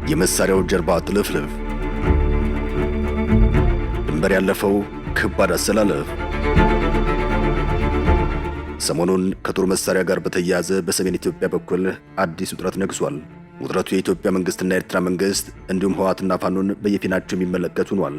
የመሳሪያው ጀርባ ጥልፍልፍ፣ ድንበር ያለፈው ከባድ አሰላለፍ። ሰሞኑን ከጦር መሳሪያ ጋር በተያያዘ በሰሜን ኢትዮጵያ በኩል አዲስ ውጥረት ነግሷል። ውጥረቱ የኢትዮጵያ መንግስትና የኤርትራ መንግስት እንዲሁም ህወሓትና ፋኖን በየፊናቸው የሚመለከት ሆኗል።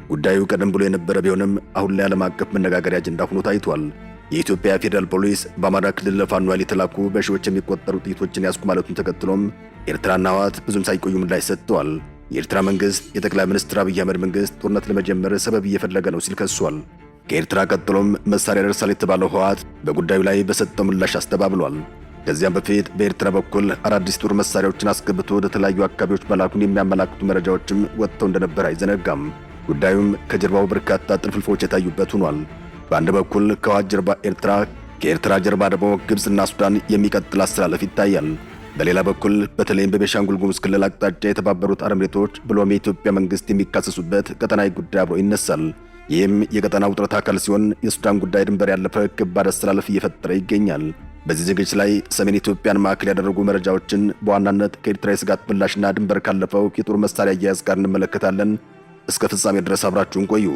ጉዳዩ ቀደም ብሎ የነበረ ቢሆንም አሁን ላይ ዓለም አቀፍ መነጋገሪያ አጀንዳ ሆኖ ታይቷል። የኢትዮጵያ ፌዴራል ፖሊስ በአማራ ክልል ለፋኖ ኃይል የተላኩ በሺዎች የሚቆጠሩ ጥይቶችን ያስኩ ማለቱን ተከትሎም ኤርትራና ህወሓት ብዙም ሳይቆዩ ምላሽ ሰጥተዋል። የኤርትራ መንግስት የጠቅላይ ሚኒስትር አብይ አህመድ መንግስት ጦርነት ለመጀመር ሰበብ እየፈለገ ነው ሲል ከሷል። ከኤርትራ ቀጥሎም መሳሪያ ደርሳል የተባለው ህወሓት በጉዳዩ ላይ በሰጠው ምላሽ አስተባብሏል። ከዚያም በፊት በኤርትራ በኩል አዳዲስ ጦር መሳሪያዎችን አስገብቶ ወደ ተለያዩ አካባቢዎች መላኩን የሚያመላክቱ መረጃዎችም ወጥተው እንደነበር አይዘነጋም። ጉዳዩም ከጀርባው በርካታ ጥልፍልፎች የታዩበት ሆኗል። በአንድ በኩል ከህወሓት ጀርባ ኤርትራ፣ ከኤርትራ ጀርባ ደግሞ ግብፅና ሱዳን የሚቀጥል አስተላለፍ ይታያል። በሌላ በኩል በተለይም በቤኒሻንጉል ጉሙዝ ክልል አቅጣጫ የተባበሩት አረብ ኤሚሬቶች ብሎም የኢትዮጵያ መንግስት የሚካሰሱበት ቀጠናዊ ጉዳይ አብሮ ይነሳል። ይህም የቀጠና ውጥረት አካል ሲሆን የሱዳን ጉዳይ ድንበር ያለፈ ከባድ አስተላለፍ እየፈጠረ ይገኛል። በዚህ ዝግጅት ላይ ሰሜን ኢትዮጵያን ማዕከል ያደረጉ መረጃዎችን በዋናነት ከኤርትራ የስጋት ምላሽና ድንበር ካለፈው የጦር መሳሪያ አያያዝ ጋር እንመለከታለን። እስከ ፍጻሜ ድረስ አብራችሁን ቆዩ።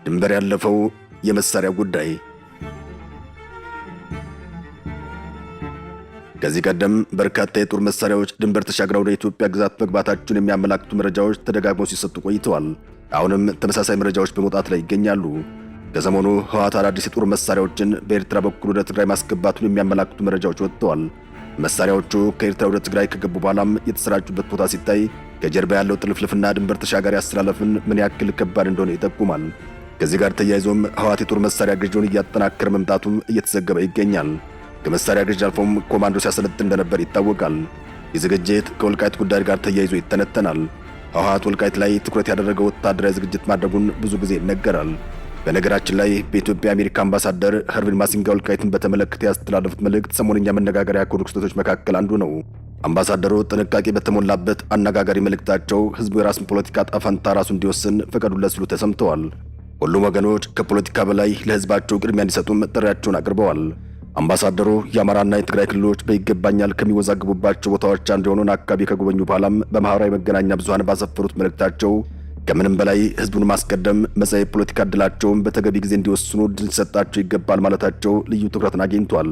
ድንበር ያለፈው የመሳሪያ ጉዳይ። ከዚህ ቀደም በርካታ የጦር መሳሪያዎች ድንበር ተሻግረው ወደ ኢትዮጵያ ግዛት መግባታቸውን የሚያመላክቱ መረጃዎች ተደጋግመው ሲሰጡ ቆይተዋል። አሁንም ተመሳሳይ መረጃዎች በመውጣት ላይ ይገኛሉ። ከሰሞኑ ህወሓት አዳዲስ የጦር መሳሪያዎችን በኤርትራ በኩል ወደ ትግራይ ማስገባቱን የሚያመላክቱ መረጃዎች ወጥተዋል። መሳሪያዎቹ ከኤርትራ ወደ ትግራይ ከገቡ በኋላም የተሰራጩበት ቦታ ሲታይ ከጀርባ ያለው ጥልፍልፍና ድንበር ተሻጋሪ አስተላለፍን ምን ያክል ከባድ እንደሆነ ይጠቁማል። ከዚህ ጋር ተያይዞም ህወሓት የጦር መሳሪያ ግዢውን እያጠናከረ መምጣቱም እየተዘገበ ይገኛል። ከመሳሪያ ግዢ አልፎም ኮማንዶ ሲያሰለጥን እንደነበር ይታወቃል። ይህ ዝግጅት ከወልቃይት ጉዳይ ጋር ተያይዞ ይተነተናል። ህወሓት ወልቃይት ላይ ትኩረት ያደረገው ወታደራዊ ዝግጅት ማድረጉን ብዙ ጊዜ ይነገራል። በነገራችን ላይ በኢትዮጵያ የአሜሪካ አምባሳደር ኸርቪን ማሲንጋ ወልቃይትን በተመለከተ ያስተላለፉት መልእክት ሰሞንኛ መነጋገሪያ ከሆኑ ክስተቶች መካከል አንዱ ነው። አምባሳደሩ ጥንቃቄ በተሞላበት አነጋጋሪ መልእክታቸው ህዝቡ የራሱን ፖለቲካ ዕጣ ፈንታ ራሱ እንዲወስን ፍቀዱለት ሲሉ ተሰምተዋል። ሁሉም ወገኖች ከፖለቲካ በላይ ለህዝባቸው ቅድሚያ እንዲሰጡም ጥሪያቸውን አቅርበዋል። አምባሳደሩ የአማራና የትግራይ ክልሎች በይገባኛል ከሚወዛግቡባቸው ቦታዎች አንዱ የሆነውን አካባቢ ከጎበኙ በኋላም በማህበራዊ መገናኛ ብዙሃን ባሰፈሩት መልእክታቸው ከምንም በላይ ህዝቡን ማስቀደም መጻኢ ፖለቲካ ዕድላቸውን በተገቢ ጊዜ እንዲወስኑ ዕድል ሊሰጣቸው ይገባል ማለታቸው ልዩ ትኩረትን አግኝቷል።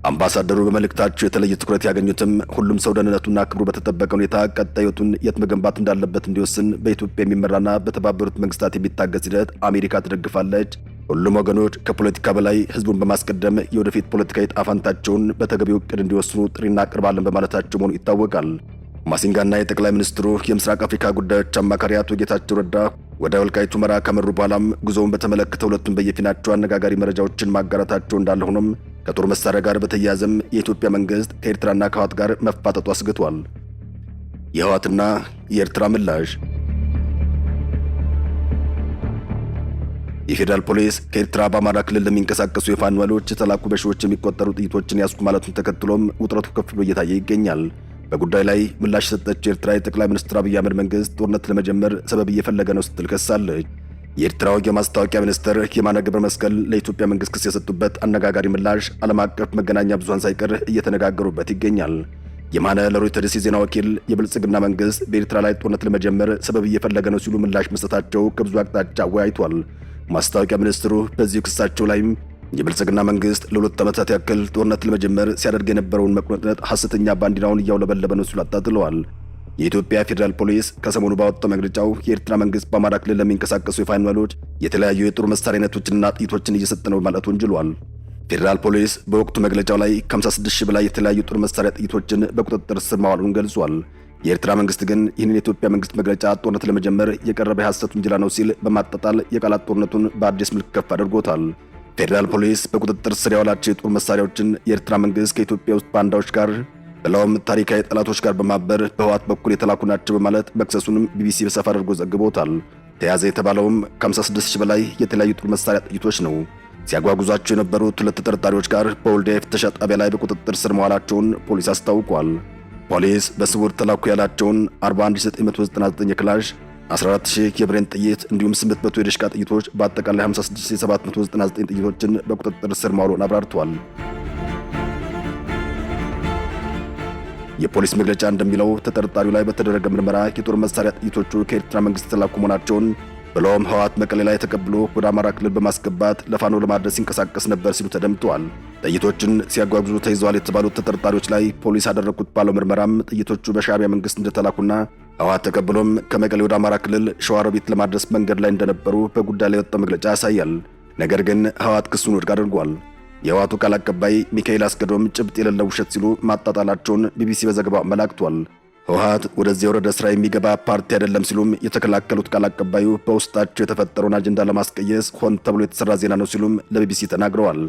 አምባሳደሩ በመልእክታቸው የተለየ ትኩረት ያገኙትም ሁሉም ሰው ደህንነቱና ክብሩ በተጠበቀ ሁኔታ ቀጣይ ህይወቱን የት መገንባት እንዳለበት እንዲወስን በኢትዮጵያ የሚመራና በተባበሩት መንግስታት የሚታገዝ ሂደት አሜሪካ ትደግፋለች። ሁሉም ወገኖች ከፖለቲካ በላይ ህዝቡን በማስቀደም የወደፊት ፖለቲካዊ ዕጣ ፈንታቸውን በተገቢው ዕቅድ እንዲወስኑ ጥሪ እናቀርባለን በማለታቸው መሆኑ ይታወቃል። ማሲንጋና የጠቅላይ ሚኒስትሩ የምስራቅ አፍሪካ ጉዳዮች አማካሪ አቶ ጌታቸው ረዳ ወደ ወልቃይት ሁመራ ካመሩ በኋላም ጉዞውን በተመለከተ ሁለቱም በየፊናቸው አነጋጋሪ መረጃዎችን ማጋራታቸው እንዳለ ሆኖም ከጦር መሳሪያ ጋር በተያያዘም የኢትዮጵያ መንግስት ከኤርትራና ከህወሓት ጋር መፋጠጡ አስግቷል። የህወሓትና የኤርትራ ምላሽ። የፌዴራል ፖሊስ ከኤርትራ በአማራ ክልል ለሚንቀሳቀሱ የፋኖ ኃይሎች የተላኩ በሺዎች የሚቆጠሩ ጥይቶችን ያስኩ ማለቱን ተከትሎም ውጥረቱ ከፍ ብሎ እየታየ ይገኛል። በጉዳዩ ላይ ምላሽ የሰጠችው ኤርትራ የጠቅላይ ሚኒስትር አብይ አህመድ መንግስት ጦርነት ለመጀመር ሰበብ እየፈለገ ነው ስትል ከሳለች። የኤርትራው የማስታወቂያ ሚኒስትር የማነ ገብረ መስቀል ለኢትዮጵያ መንግስት ክስ የሰጡበት አነጋጋሪ ምላሽ ዓለም አቀፍ መገናኛ ብዙሃን ሳይቀር እየተነጋገሩበት ይገኛል። የማነ ለሮይተርስ የዜና ወኪል የብልጽግና መንግስት በኤርትራ ላይ ጦርነት ለመጀመር ሰበብ እየፈለገ ነው ሲሉ ምላሽ መስጠታቸው ከብዙ አቅጣጫ አወያይቷል። ማስታወቂያ ሚኒስትሩ በዚሁ ክሳቸው ላይም የብልጽግና መንግስት ለሁለት ዓመታት ያክል ጦርነት ለመጀመር ሲያደርግ የነበረውን መቁነጥነጥ ሐሰተኛ ባንዲራውን እያውለበለበ ነው ሲሉ አጣጥለዋል። የኢትዮጵያ ፌዴራል ፖሊስ ከሰሞኑ ባወጣው መግለጫው የኤርትራ መንግስት በአማራ ክልል ለሚንቀሳቀሱ የፋኖ ኃይሎች የተለያዩ የጦር መሳሪያ አይነቶችንና ጥይቶችን እየሰጠ ነው በማለት ወንጅሏል። ፌዴራል ፖሊስ በወቅቱ መግለጫው ላይ ከ56 ሺህ በላይ የተለያዩ የጦር መሳሪያ ጥይቶችን በቁጥጥር ስር ማዋሉን ገልጿል። የኤርትራ መንግስት ግን ይህንን የኢትዮጵያ መንግስት መግለጫ ጦርነት ለመጀመር የቀረበ የሐሰት ውንጀላ ነው ሲል በማጣጣል የቃላት ጦርነቱን በአዲስ መልክ ከፍ አድርጎታል። ፌዴራል ፖሊስ በቁጥጥር ስር ያዋላቸው የጦር መሳሪያዎችን የኤርትራ መንግስት ከኢትዮጵያ ውስጥ ባንዳዎች ጋር ብለውም ታሪካዊ ጠላቶች ጋር በማበር በህወሓት በኩል የተላኩ ናቸው በማለት መክሰሱንም ቢቢሲ በሰፋ አድርጎ ዘግቦታል። ተያዘ የተባለውም ከ56 ሺህ በላይ የተለያዩ ጦር መሳሪያ ጥይቶች ነው። ሲያጓጉዛቸው የነበሩት ሁለት ተጠርጣሪዎች ጋር በወልዲያ የፍተሻ ጣቢያ ላይ በቁጥጥር ስር መዋላቸውን ፖሊስ አስታውቋል። ፖሊስ በስውር ተላኩ ያላቸውን 41999 የክላሽ 14000 የብሬን ጥይት እንዲሁም 800 የደሽቃ ጥይቶች በአጠቃላይ 56799 ጥይቶችን በቁጥጥር ስር ማዋሉን አብራርቷል። የፖሊስ መግለጫ እንደሚለው ተጠርጣሪው ላይ በተደረገ ምርመራ የጦር መሳሪያ ጥይቶቹ ከኤርትራ መንግስት የተላኩ መሆናቸውን ብሎም ህወሓት መቀሌ ላይ ተቀብሎ ወደ አማራ ክልል በማስገባት ለፋኖ ለማድረስ ሲንቀሳቀስ ነበር ሲሉ ተደምጠዋል። ጥይቶችን ሲያጓጉዙ ተይዘዋል የተባሉት ተጠርጣሪዎች ላይ ፖሊስ ያደረጉት ባለው ምርመራም ጥይቶቹ በሻዕቢያ መንግስት እንደተላኩና ህወሓት ተቀብሎም ከመቀሌ ወደ አማራ ክልል ሸዋሮቢት ለማድረስ መንገድ ላይ እንደነበሩ በጉዳይ ላይ የወጣው መግለጫ ያሳያል። ነገር ግን ህወሓት ክሱን ውድቅ አድርጓል። የህወሓቱ ቃል አቀባይ ሚካኤል አስገዶም ጭብጥ የሌለው ውሸት ሲሉ ማጣጣላቸውን ቢቢሲ በዘገባው አመላክቷል። ህወሓት ወደዚህ የወረደ ስራ የሚገባ ፓርቲ አይደለም ሲሉም የተከላከሉት ቃል አቀባዩ በውስጣቸው የተፈጠረውን አጀንዳ ለማስቀየስ ሆን ተብሎ የተሰራ ዜና ነው ሲሉም ለቢቢሲ ተናግረዋል።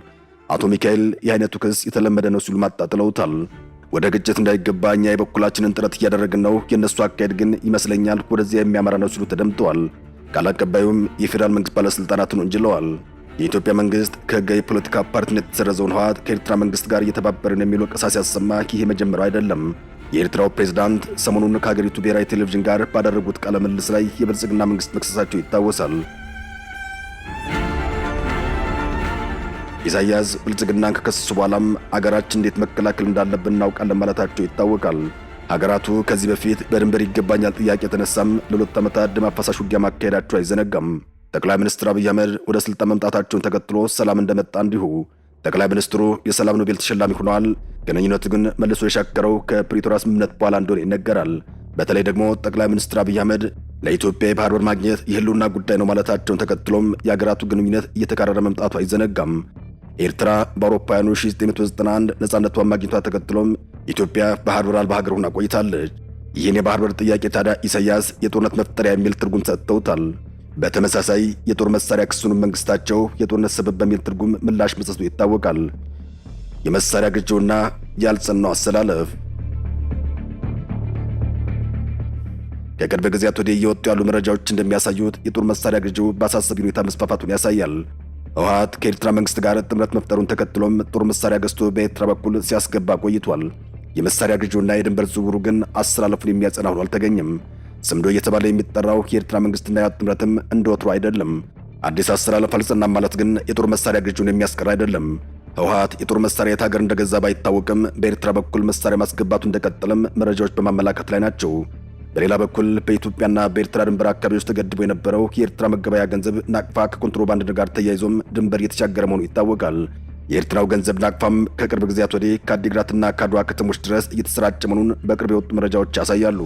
አቶ ሚካኤል የአይነቱ ክስ የተለመደ ነው ሲሉ ማጣጥለውታል። ወደ ግጭት እንዳይገባ እኛ የበኩላችንን ጥረት እያደረግን ነው፣ የእነሱ አካሄድ ግን ይመስለኛል ወደዚያ የሚያመራ ነው ሲሉ ተደምጠዋል። ቃል አቀባዩም የፌዴራል መንግስት ባለስልጣናትን ወንጅለዋል። የኢትዮጵያ መንግስት ከህጋዊ የፖለቲካ ፓርቲነት የተሰረዘውን ህወሓት ከኤርትራ መንግስት ጋር እየተባበርን የሚል ወቀሳ ሲያሰማ ይህ የመጀመሪያው አይደለም። የኤርትራው ፕሬዝዳንት ሰሞኑን ከሀገሪቱ ብሔራዊ ቴሌቪዥን ጋር ባደረጉት ቃለ ምልልስ ላይ የብልጽግና መንግስት መክሰሳቸው ይታወሳል። ኢሳያስ ብልጽግናን ከከሰሱ በኋላም አገራችን እንዴት መከላከል እንዳለብን እናውቃለን ማለታቸው ይታወቃል። ሀገራቱ ከዚህ በፊት በድንበር ይገባኛል ጥያቄ የተነሳም ለ2 ዓመታት ደም አፋሳሽ ውጊያ ማካሄዳቸው አይዘነጋም። ጠቅላይ ሚኒስትር አብይ አህመድ ወደ ስልጣን መምጣታቸውን ተከትሎ ሰላም እንደመጣ እንዲሁ ጠቅላይ ሚኒስትሩ የሰላም ኖቤል ተሸላሚ ሆነዋል። ግንኙነቱ ግን መልሶ የሻከረው ከፕሪቶሪያ ስምምነት በኋላ እንደሆነ ይነገራል። በተለይ ደግሞ ጠቅላይ ሚኒስትር አብይ አህመድ ለኢትዮጵያ የባህር በር ማግኘት የህልውና ጉዳይ ነው ማለታቸውን ተከትሎም የሀገራቱ ግንኙነት እየተካረረ መምጣቱ አይዘነጋም። ኤርትራ በአውሮፓውያኑ 1991 ነጻነቷን ማግኘቷ ተከትሎም ኢትዮጵያ ባህር በር አልባ ሀገር ሆና ቆይታለች። ይህን የባህር በር ጥያቄ ታዲያ ኢሳያስ የጦርነት መፍጠሪያ የሚል ትርጉም ሰጥተውታል። በተመሳሳይ የጦር መሳሪያ ክሱንም መንግስታቸው የጦርነት ሰበብ በሚል ትርጉም ምላሽ መስጠቱ ይታወቃል። የመሳሪያ ግዢውና ያልጸናው አሰላለፍ ከቅርብ ጊዜያት ወዲህ እየወጡ ያሉ መረጃዎች እንደሚያሳዩት የጦር መሳሪያ ግዢው በአሳሳቢ ሁኔታ መስፋፋቱን ያሳያል። ህወሓት ከኤርትራ መንግስት ጋር ጥምረት መፍጠሩን ተከትሎም ጦር መሳሪያ ገዝቶ በኤርትራ በኩል ሲያስገባ ቆይቷል። የመሳሪያ ግዢውና የድንበር ዝውውሩ ግን አሰላለፉን የሚያጸና ሆኖ አልተገኘም። ስምዶ እየተባለ የሚጠራው የኤርትራ መንግስትና የህወሓት ጥምረትም እንደወትሮ አይደለም። አዲስ አሰላለፍ አልጸናም ማለት ግን የጦር መሳሪያ ግዢውን የሚያስቀር አይደለም። ህወሓት የጦር መሳሪያ የት ሀገር እንደገዛ ባይታወቅም በኤርትራ በኩል መሳሪያ ማስገባቱ እንደቀጠለም መረጃዎች በማመላከት ላይ ናቸው። በሌላ በኩል በኢትዮጵያና በኤርትራ ድንበር አካባቢዎች ተገድቦ የነበረው የኤርትራ መገበያ ገንዘብ ናቅፋ ከኮንትሮባንድ ጋር ተያይዞም ድንበር እየተሻገረ መሆኑ ይታወቃል። የኤርትራው ገንዘብ ናቅፋም ከቅርብ ጊዜያት ወዲህ ከአዲግራትና ከአድዋ ከተሞች ድረስ እየተሰራጨ መሆኑን በቅርብ የወጡ መረጃዎች ያሳያሉ።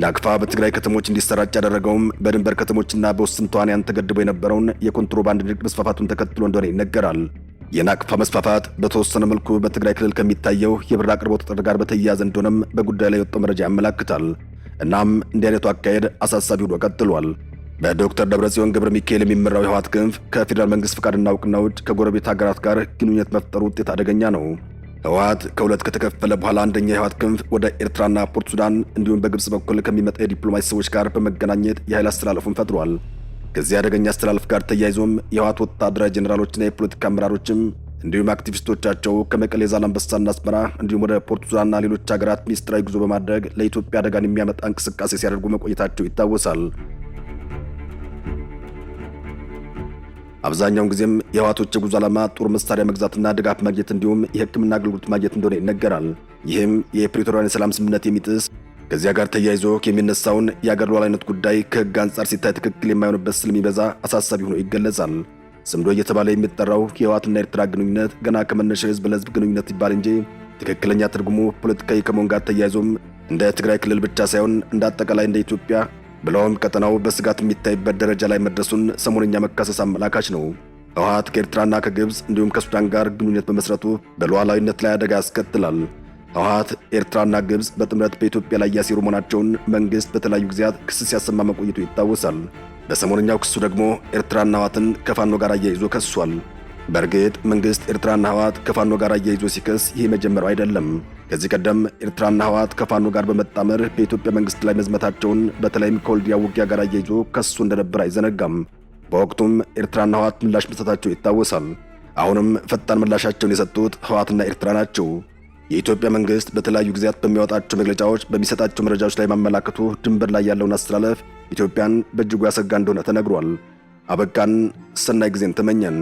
ናቅፋ በትግራይ ከተሞች እንዲሰራጭ ያደረገውም በድንበር ከተሞችና በውስን ተዋንያን ተገድቦ የነበረውን የኮንትሮባንድ ንግድ መስፋፋቱን ተከትሎ እንደሆነ ይነገራል። የናቅፋ መስፋፋት በተወሰነ መልኩ በትግራይ ክልል ከሚታየው የብር አቅርቦት እጥረት ጋር በተያያዘ እንደሆነም በጉዳዩ ላይ የወጣው መረጃ ያመላክታል። እናም እንዲህ አይነቱ አካሄድ አሳሳቢ ሆኖ ቀጥሏል። በዶክተር ደብረጽዮን ገብረ ሚካኤል የሚመራው የህወሓት ክንፍ ከፌዴራል መንግስት ፍቃድና እውቅና ውጭ ከጎረቤት ሀገራት ጋር ግንኙነት መፍጠሩ ውጤት አደገኛ ነው። ህወሓት ከሁለት ከተከፈለ በኋላ አንደኛ የህወሓት ክንፍ ወደ ኤርትራና ፖርት ሱዳን እንዲሁም በግብጽ በኩል ከሚመጣ የዲፕሎማሲ ሰዎች ጋር በመገናኘት የኃይል አስተላለፉን ፈጥሯል። ከዚህ አደገኛ አስተላለፍ ጋር ተያይዞም የህወሓት ወታደራዊ ጄኔራሎችና የፖለቲካ አመራሮችም እንዲሁም አክቲቪስቶቻቸው ከመቀሌ ዛላምበሳና አስመራ እንዲሁም ወደ ፖርት ሱዳንና ሌሎች ሀገራት ሚኒስትራዊ ጉዞ በማድረግ ለኢትዮጵያ አደጋን የሚያመጣ እንቅስቃሴ ሲያደርጉ መቆየታቸው ይታወሳል። አብዛኛውን ጊዜም የህወሓቶች የጉዞ ዓላማ ጦር መሳሪያ መግዛትና ድጋፍ ማግኘት እንዲሁም የህክምና አገልግሎት ማግኘት እንደሆነ ይነገራል። ይህም የፕሪቶሪያን የሰላም ስምምነት የሚጥስ ከዚያ ጋር ተያይዞ የሚነሳውን የአገር ሉዓላዊነት ጉዳይ ከህግ አንጻር ሲታይ ትክክል የማይሆንበት ስለሚበዛ አሳሳቢ ሆኖ ይገለጻል። ስምዶ እየተባለ የሚጠራው የህወሓትና ኤርትራ ግንኙነት ገና ከመነሻው ህዝብ ለህዝብ ግንኙነት ይባል እንጂ ትክክለኛ ትርጉሙ ፖለቲካዊ ከመሆን ጋር ተያይዞም እንደ ትግራይ ክልል ብቻ ሳይሆን እንደ አጠቃላይ እንደ ኢትዮጵያ ብለውም ቀጠናው በስጋት የሚታይበት ደረጃ ላይ መድረሱን ሰሞነኛ መካሰስ አመላካች ነው። ህወሓት ከኤርትራና ከግብጽ እንዲሁም ከሱዳን ጋር ግንኙነት በመስረቱ በሉዓላዊነት ላይ አደጋ ያስከትላል። ህወሓት ኤርትራና ግብጽ በጥምረት በኢትዮጵያ ላይ ያሴሩ መሆናቸውን መንግስት በተለያዩ ጊዜያት ክስ ሲያሰማ መቆየቱ ይታወሳል። በሰሞነኛው ክሱ ደግሞ ኤርትራና ህወሓትን ከፋኖ ጋር አያይዞ ከሷል። በእርግጥ መንግስት ኤርትራና ህወሓት ከፋኖ ጋር አያይዞ ሲከስ ይህ መጀመሪያው አይደለም። ከዚህ ቀደም ኤርትራና ህወሓት ከፋኖ ጋር በመጣመር በኢትዮጵያ መንግስት ላይ መዝመታቸውን በተለይም ከወልዲያ ውጊያ ጋር አያይዞ ከሱ እንደነበር አይዘነጋም። በወቅቱም ኤርትራና ህወሓት ምላሽ መስጠታቸው ይታወሳል። አሁንም ፈጣን ምላሻቸውን የሰጡት ህወሓትና ኤርትራ ናቸው። የኢትዮጵያ መንግስት በተለያዩ ጊዜያት በሚያወጣቸው መግለጫዎች በሚሰጣቸው መረጃዎች ላይ ማመላከቱ ድንበር ላይ ያለውን አስተላለፍ ኢትዮጵያን በእጅጉ ያሰጋ እንደሆነ ተነግሯል። አበቃን። ሰናይ ጊዜን ተመኘን።